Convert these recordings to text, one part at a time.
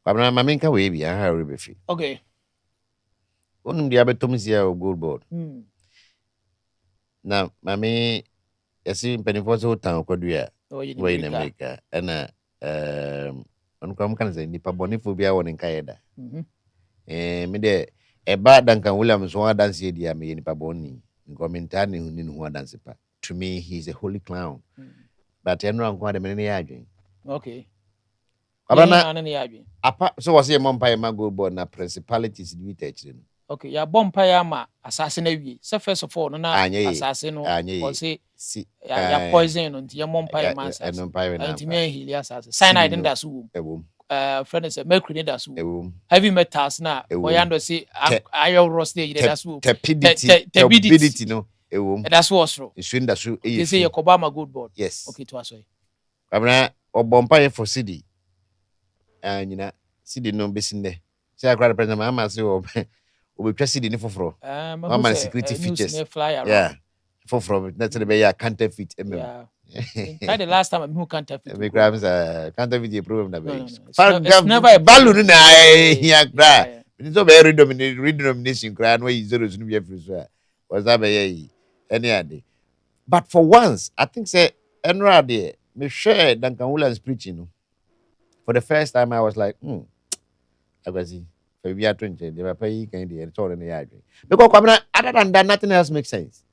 Kwabena mamenka we bi aha rebefi. Okay. Onum dia betom sia o Goldbod. Na mame yesi mpenifo so tan kwadua. We in America. And on kan say nipa bonifo bia won nka yeda. Me de eba Duncan Williams one dance ye dia me nipa bonni. Nkomenta ne huni no dance pa. To me he's a holy clown. But enro anko de me ne yadwen. Okay. Abana apa so was ye mompa ma Goldbod na principalities di witachire no. Okay, ya bompa ya ma assassin na wie. So first of all no na assassin no or say ya poison no nti ya mompa ya ma assassin. Nti me heal assassin. Cyanide in that so. Friend is mercury in that so. Heavy metals na oyando say iron rust dey that so. Tepidity no. That's what's wrong. It's that so. They say you Obama Goldbod. Yes. Okay, to us way. Abana obompa for CHIDI. Nyina CHIDI no besinde. Say akra president ma say we twa CHIDI ni foforo. Mama security features. Yeah. Foforo that's the be counterfeit. Yeah. The last time who counterfeit. Me grabs counterfeit the problem that be. It's never a value na here gra. It's so very redenomination gra no zeros no be free so. Was that be any other. But for once I think say Enra there me share Duncan Williams preaching. For the first time I was like, I was see. We are 20, they were paying candy and told in the yard. Because other than that, nothing else makes sense.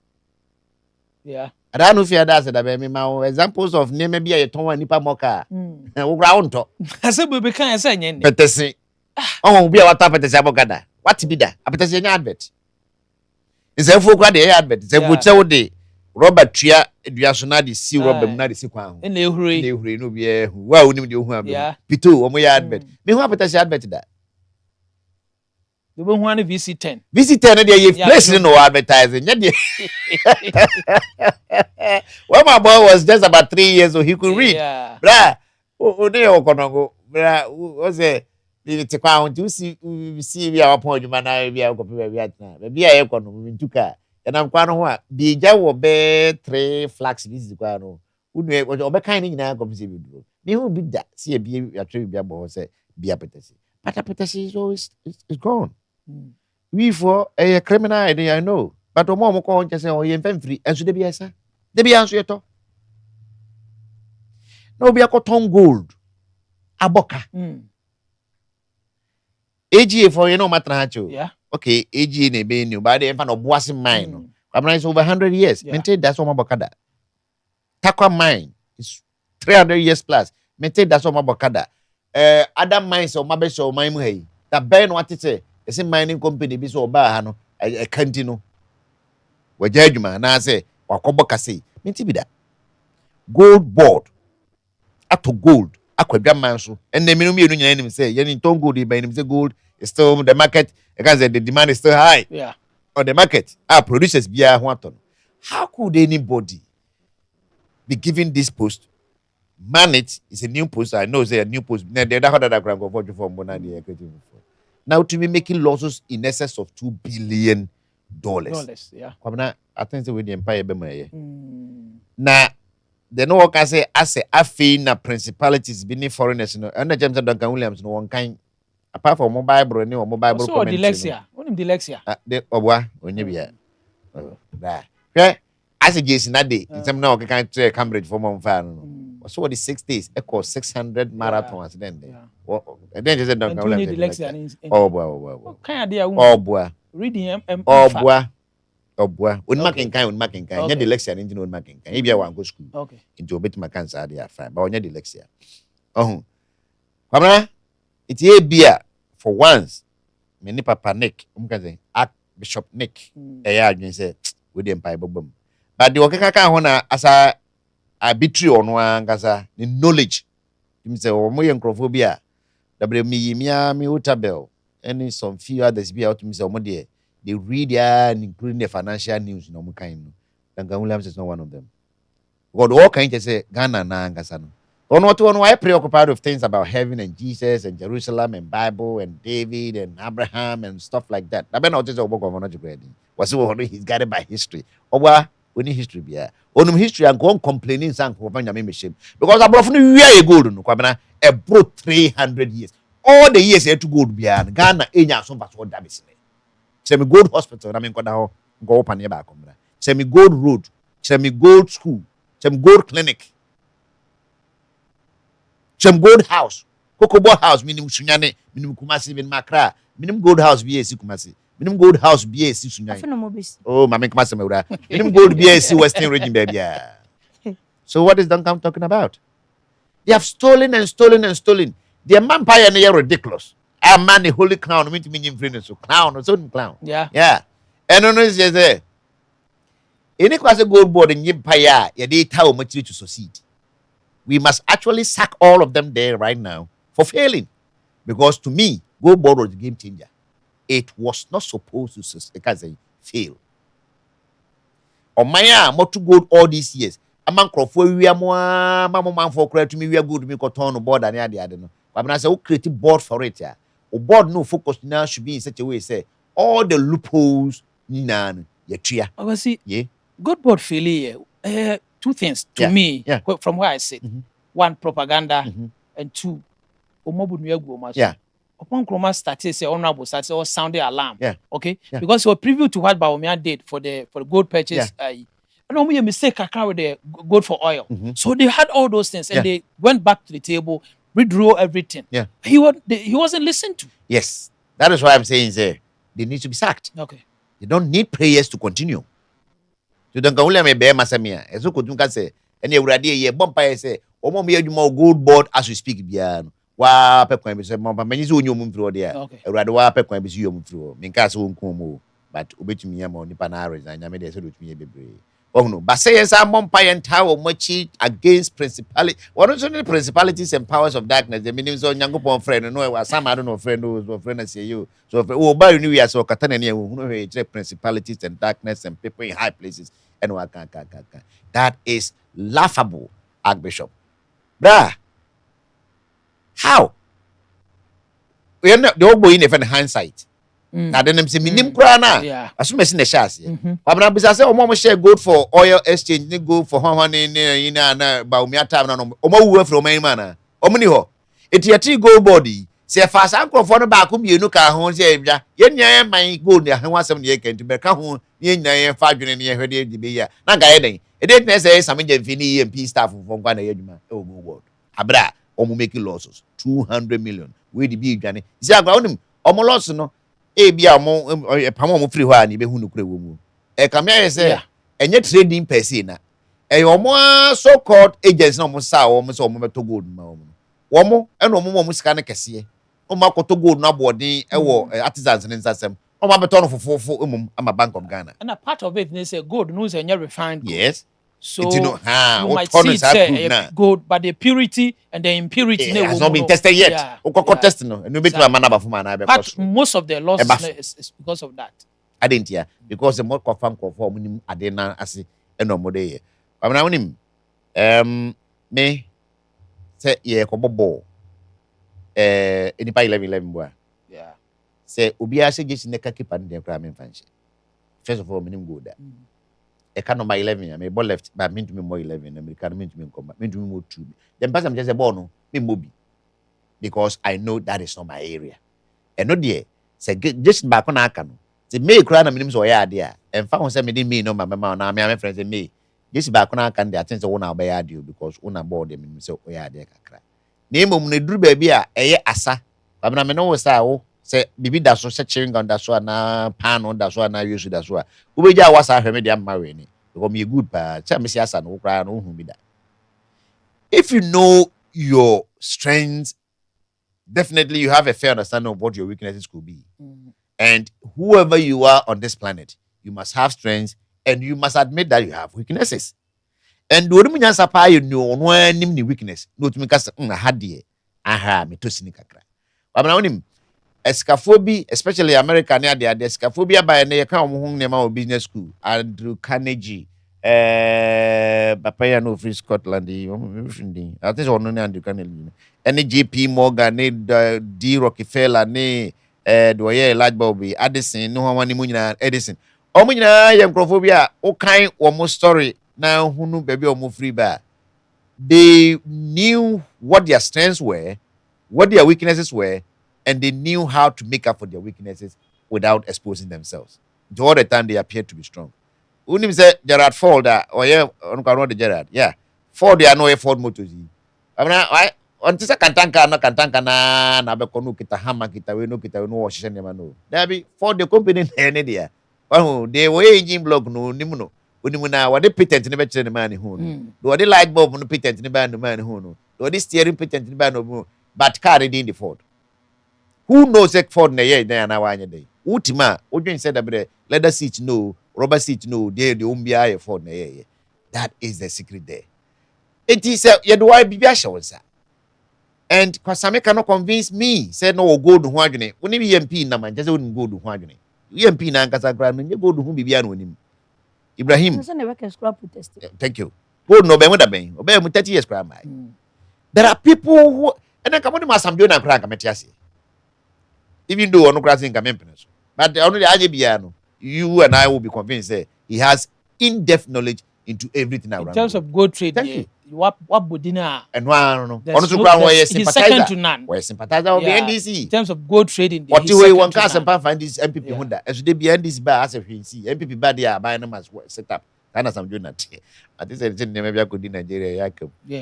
Yeah. I don't know if you had that, my examples of name maybe a ton nipa moka. Round top. I said, we can't say anything. But they say, oh, be what happened to Sabogada. What to be that? I bet you advert. It's a full credit advert. It's a good day. Robert Tria, Diasonadi, see Robert Nadi Sequan. And they hurry, no be well, you have Pitu, or my advert. Me what I advert that. The one who VC10. VC10, you've placed no advertising. Well, my boy was just about 3 years, so he could read. Blah. Oh, they all gonna go. Blah. Was it? Leave it count. You see, our point, man. We are going to be a economy to car. And I'm quite what. Be Jaw bear 3 flags. This is Guano. Who knew what over kind in our composition? Me who be that. See a beer, a tree, be a boss, be appetite. But appetite is always gone. We for a criminal idea, I know. But o mom ko onche say o ye mfem free enso de bia esa. De bia anso yeto. No bia ko ton gold. Aboka. AGA for you know matra hacho. Yeah. Okay, AGA ne be new, but they no boase mine no. Kwabena is over 100 years. Maintain that's what mabokada. Takwa mine is 300 years plus. Maintain that's what mabokada. Other mines o mabe so mine mu hey. That ben what it say? It's a mining company be so bad, a cantino. Where judgment, and I say, or Kobokasi, Minti be that. Goldbod. Up to gold, aqua manso, and the minimum union say, Yenin Tom Goody by him say gold, is still the market, because the demand is still high. Yeah. On the market, our producers be a one. How could anybody be given this post? Man, it is a new post. I know it's a new post. They're not that I can go for money. Now to be making losses in excess of $2 billion. Yeah. I think with the empire be now the no can say as a fee na principalities being foreigners no and James Duncan Williams no one kind apart from mobile bro or mobile bro. So dyslexia. What is dyslexia? The obwa onye bia. That. Okay. As a case na day, some now can try Cambridge for mom fan. So what the 60s echo 600 marathons then and then just Duncan Williams. Oh boy. Kind idea. Oh boy. Reading Obwa unmaking kind nya dyslexia nti no unmaking kan e bia wan go school okay nti obetima cancer dey fine but onya dyslexia kwamra it e bia for once me ni papa Nick say Archbishop Nick ya adwen say we dey empire bobam but the okeka ho na asa arbitrary ono angasa the knowledge him say o moye nkrofobia WME mi utabel any some few others be out to me say omo dey they read including the financial news no kind. Duncan Williams is not one of them. God all kind of say Ghana na angasa no. Ono why preoccupied with things about heaven and Jesus and Jerusalem and Bible and David and Abraham and stuff like that. I not just about government was he's guided by history. Owa we need history be onum history and go complaining san ko banya me shame because abrof no wi gold no kwabena e bro 300 years all the years to gold beyond Ghana, Enya, some parts of Dabis. Semi Gold Hospital, I mean, go up and near Semi Gold Road, Semi Gold School, Semi Gold Clinic, Semi Gold House, Cocoa House, minimum Sunyane, minimum Kumasi, min Makra, minimum Gold House, BAC Kumasi, minimum Gold House, BAC Sunyane. Oh, Mamma Kumasa, minimum Gold BAC Western Region, baby. So, what is Duncan talking about? They have stolen and stolen and stolen. The vampire and they are ridiculous. A man, the holy clown, mean to mean in so clown or certain clown. Yeah. Yeah. And on is there. Any class of Goldbod and Empire, yeah, they tell much to succeed. We must actually sack all of them there right now for failing. Because to me, Goldbod was the game changer. It was not supposed to fail. On my more to gold all these years. A man crofo we are more man for credit to me, we are good to me on board and the other. But when I say, who created board for it? Yeah, or board no focus now should be in such a way, say, all the loopholes, Ninan, Yetria. I was see, yeah, Goldbod failure. Two things to me, from where I sit. One, propaganda, and two, yeah. Upon Chroma started, say honorable started or sounded alarm. Yeah. Okay. Yeah. Because it was preview to what Baumia did for the gold purchase. And only a mistake with the gold for oil. So they had all those things and they went back to the table, withdrew everything. Yeah. He wasn't listened to. Yes. That is why I'm saying they need to be sacked. Okay. They don't need prayers to continue. You don't go me bear masamia. As you could say, and you already ye bumpire say, or more Goldbod as we speak beyond. Wa pekwan bi se mo ba manyi se onyo mu mfiri ode a awurade wa pekwan bi se yo mu mfiri minka se wonko mu but obetumi ya ma nipa na resign nyame de se do tumi ye bebre ohunu ba say yes am empire ntawo machi against principality one of the principalities and powers of darkness the meaning so nyankopon friend no wa sama no friend no friend say you so o ba you we so kata na ne ohunu he principalities and darkness and people in high places and wa kan that is laughable, Archbishop. Bruh. How? We are not the old boy in a hindsight. Now then, say minim krana. Yeah. As soon as in the chassis. But when I say, "Oh, mama share gold for oil exchange, ni go for honey in na baumia time na no. Omo wuwe from my mana. Omo ni ho. Eti ati gold body. Say fast anko for no back mienu ka ho say bia. Ye nya man gold ya ho asem ne yekenti be ka ho ye nya ye fa dwene ne ye hwede di be ya. Na ga ye den. E dey na say Sammy Gyamfi ni MP staff for kwa na ye dwuma. E o Goldbod. Abra omo making losses 200 million. We the big dwane. See agba onim omo loss no e bia omo pam omo free ho ani be hu no kura wo mu. E kam ya say enye trading per se na. E omo so called agents na omo sa omo so omo beto gold ma omo. Omo e no omo sika na kese. Omo akoto gold na boarding e wo artisans ne nsasem. Omo beto no fofofo emum ama Bank of Ghana. And a part of it they say gold no is any refined gold. Yes. So you might see it say gold, but the purity and the impurity has not been tested yet. Testing no. Most of the losses is because of that. I didn't hear because the more confirm conform adena asi eno mode. I mean me say ye ko bobo enipa 11 boy. Yeah. Say obi a say gesi ne ka keep and dem kra me fanche. First of all minim go there. A can number 11, I may ball left, but mean to me more 11, American mean to me combat, mean to me more 2. Then pass I'm just a bono, me mobi. Because I know that is not my area. And no dear, say just back on Akano. The May crown a minimum so yeah, dear. And found some me no my mamma, now my friends and me. Just back on Akan, the attendance one our by you because one aboard them so yeah, dear cry. Name of the drew baby a asa. But I'm no say bibi da so chewing on that so na pan on that so na use that so we ja was a media marry ni because me good pa tell me asa no cry no hu bi da. If you know your strengths, definitely you have a fair understanding of what your weaknesses could be. And whoever you are on this planet, you must have strengths and you must admit that you have weaknesses. And do you nyansa pa you know no nim ni weakness no to me ka na ha de aha me to sini kakra. But na onim escaphobia, especially America near the escaphobia by a come home name business school. Andrew Carnegie, Papaya no free Scotland, I think on Andrew Carnegie, any JP Morgan, D Rockefeller, Dwyer, Large Bobby, Addison, no one Munina, Edison. Omina, Yamcrophobia, okay, almost story now who knew baby or free bar. They knew what their strengths were, what their weaknesses were. and they knew how to make up for their weaknesses without exposing themselves. All the time they appeared to be strong. Unim say Gerard Ford or yeah, on the Gerard. Yeah. Ford they are no Ford motors. I mean I on this kantanka na be konu kita hama kita we no wash no. There be Ford the company any there. Oh, they were engine block no nimuno. Unimuna what the patent in the man who no. Do the light bulb no patent in the man who no. Do the steering patent in the man no. But carried in the Ford. Who knows that Ford na ye na wanya day? Ultima, Odin said that leather seat no, rubber seat no, they the umbia Ford na ye. That is the secret there. It is you do I be sir. And Kwasi cannot convince me. Said no go to Huagene. When you MP na man, just wouldn't go to Huagene. MP na Nkasa Grand, you go to whom be beyond him. Ibrahim. Thank you. Go no be with me. Obey 30 years crime. There are people who and then come on to some Jonah crack a even though no crossing Kamempinus. But only the you and I will be convinced that he has in-depth knowledge into everything around. In terms of gold trade, what Budina and one he's second to none. We're sympathizer of the NDC. In terms of gold trading, what do we want cast and find this MPP Honda as they be NDC bar as a MPP bad there buying them as set up. Kind of some unit. I think it's maybe I could in Nigeria,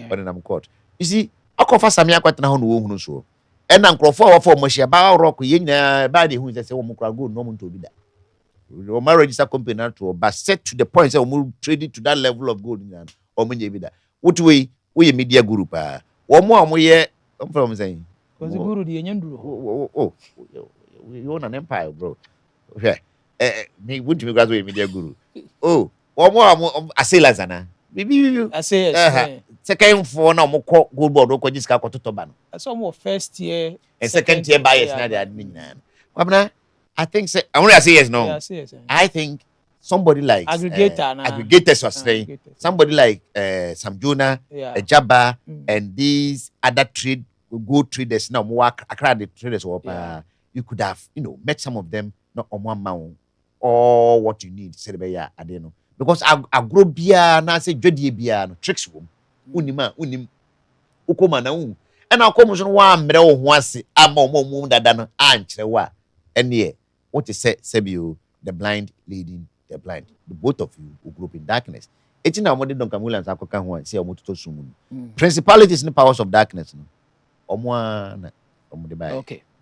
but in I'm caught. You see, I call for Sammy quite now who so. And Uncle for Moshe about rock yin body who is a good normal to be that. My register company to but set to the point that we trade it to that level of gold or many that. What we media group one more we from saying because the guru the we own an empire, bro. Okay. Me wouldn't be graduate media guru. Oh, one more I say Lazana. Maybe I say second for now more Goldbod or just got to Toban. I saw more first year and second year buyers now they admin. I think I want to say yes, no. I think somebody like aggregators was saying somebody like Sam Jonah, Jabba, and these other gold traders now more accredited traders you could have, met some of them not on one mount or what you need, say I don't know. Because I grow beer na say jodi beer no tricks wom unim ukoma na hu and I come so one mre wo ho ase ama mo dada no ankyere wa ene what is Sebio the blind leading the blind, the both of you who grew up in darkness. It's in our modern Donkamulans Akoka who say omoto sumun principalities and powers of darkness no omwa na omo de bai. Okay.